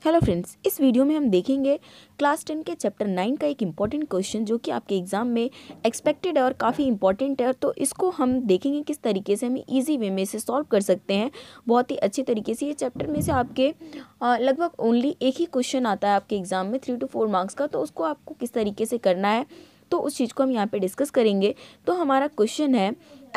Hello friends, इस video में हम देखेंगे क्लास 10 के चैप्टर 9 का एक इम्पॉर्टेंट क्वेश्चन जो कि आपके एग्जाम में एक्सपेक्टेड है और काफ़ी इंपॉर्टेंट है। तो इसको हम देखेंगे किस तरीके से हम इजी वे में इसे सॉल्व कर सकते हैं बहुत ही अच्छी तरीके से। ये चैप्टर में से आपके लगभग ओनली एक ही क्वेश्चन आता है आपके एग्जाम में 3 to 4 मार्क्स का, तो उसको आपको किस तरीके से करना है तो उस चीज़ को हम यहाँ पे डिस्कस करेंगे। तो हमारा क्वेश्चन है,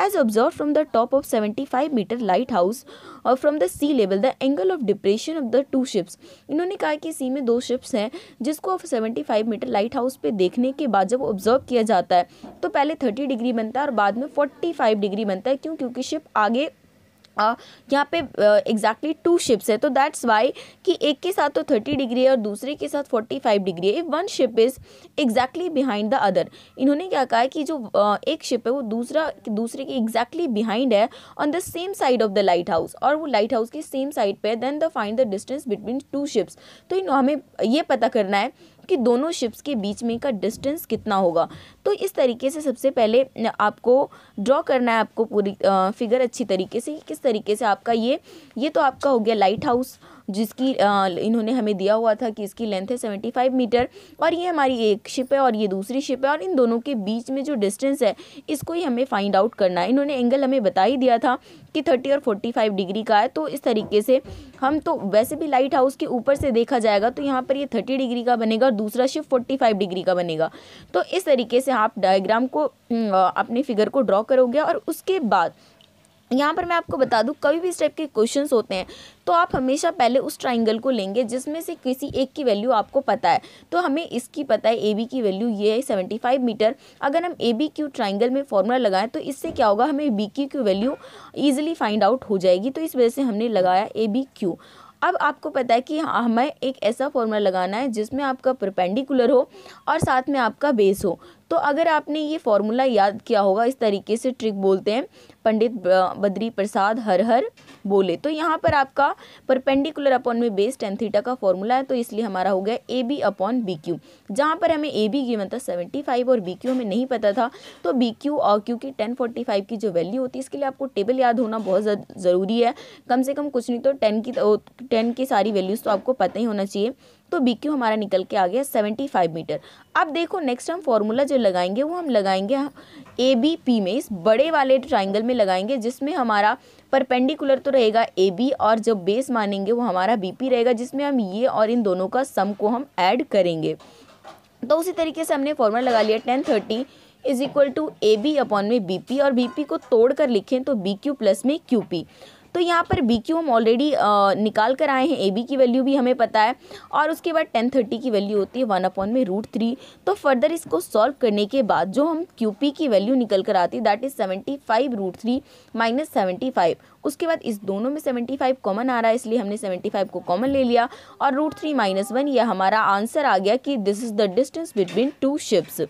as observe from the top of 75 metre lighthouse और from the sea level the angle of depression of the two ships. इन्होंने कहा कि सी में दो शिप्स हैं जिसको 75 मीटर लाइट हाउस पे देखने के बाद जब ऑब्जर्व किया जाता है तो पहले 30 डिग्री बनता है और बाद में 45 डिग्री बनता है। क्यों? क्योंकि शिप आगे यहाँ पे एग्जैक्टली टू शिप्स है, तो दैट्स वाई कि एक के साथ तो 30 डिग्री है और दूसरे के साथ 45 डिग्री है। If one ship is exactly behind the other, इन्होंने क्या कहा है कि जो एक शिप है वो दूसरे के एग्जैक्टली बिहाइंड है on the same side of the lighthouse, और वो लाइट हाउस की सेम साइड पे है, then the find the distance between two ships. तो हमें ये पता करना है कि दोनों शिप्स के बीच में का डिस्टेंस कितना होगा। तो इस तरीके से सबसे पहले आपको ड्रॉ करना है आपको पूरी फिगर अच्छी तरीके से, किस तरीके से आपका ये तो आपका हो गया लाइट हाउस जिसकी इन्होंने हमें दिया हुआ था कि इसकी लेंथ है 75 मीटर और ये हमारी एक शिप है और ये दूसरी शिप है और इन दोनों के बीच में जो डिस्टेंस है इसको ही हमें फाइंड आउट करना है। इन्होंने एंगल हमें बता ही दिया था कि 30 और 45 डिग्री का है। तो इस तरीके से हम तो वैसे भी लाइट हाउस के ऊपर से देखा जाएगा तो यहाँ पर ये 30 डिग्री का बनेगा और दूसरा शिप 45 डिग्री का बनेगा। तो इस तरीके से आप डायग्राम को अपनी फिगर को ड्रॉ करोगे और उसके बाद यहाँ पर मैं आपको बता दूँ कभी भी इस टाइप के क्वेश्चंस होते हैं तो आप हमेशा पहले उस ट्राइंगल को लेंगे जिसमें से किसी एक की वैल्यू आपको पता है। तो हमें इसकी पता है ए बी की वैल्यू ये है 75 मीटर। अगर हम ए बी क्यू ट्राइंगल में फॉर्मूला लगाएं तो इससे क्या होगा, हमें बी क्यू की वैल्यू ईजिली फाइंड आउट हो जाएगी। तो इस वजह से हमने लगाया ए बी क्यू। अब आपको पता है कि हमें एक ऐसा फॉर्मूला लगाना है जिसमें आपका परपेंडिकुलर हो और साथ में आपका बेस हो। तो अगर आपने ये फॉर्मूला याद किया होगा, इस तरीके से ट्रिक बोलते हैं, पंडित बद्री प्रसाद हर हर बोले। तो यहाँ पर आपका परपेंडिकुलर अपॉन में बेस tan थीटा का फॉर्मूला है, तो इसलिए हमारा हो गया A B upon B Q. जहाँ पर हमें ए बी की मतलब 75 और बी क्यू हमें नहीं पता था, तो बी क्यू और क्यू की 1045 की जो वैल्यू होती है इसके लिए आपको टेबल याद होना बहुत ज़रूरी है। कम से कम कुछ नहीं तो 10 की सारी वैल्यूज़ तो आपको पता ही होना चाहिए। तो बी क्यू हमारा निकल के आ गया 75 मीटर। अब देखो नेक्स्ट हम फॉर्मूला जो लगाएंगे वो हम लगाएंगे ए बी पी में, इस बड़े वाले ट्राइंगल में लगाएंगे जिसमें हमारा परपेंडिकुलर तो रहेगा ए बी और जब बेस मानेंगे वो हमारा बी पी रहेगा, जिसमें हम ये और इन दोनों का सम को हम ऐड करेंगे। तो उसी तरीके से हमने फॉर्मूला लगा लिया 1030 is equal to A B upon में बी पी, और बी पी को तोड़ कर लिखें तो बी क्यू प्लस में क्यू पी। तो यहाँ पर बी क्यू हम ऑलरेडी निकाल कर आए हैं, ए बी की वैल्यू भी हमें पता है और उसके बाद 1030 की वैल्यू होती है 1 अपॉन में √3। तो फर्दर इसको सॉल्व करने के बाद जो हम क्यू पी की वैल्यू निकल कर आती है दैट इज 75 √3 माइनस 75। उसके बाद इस दोनों में 75 कॉमन आ रहा है इसलिए हमने 75 को कॉमन ले लिया और √3 - 1, यह हमारा आंसर आ गया कि this is the distance between two ships.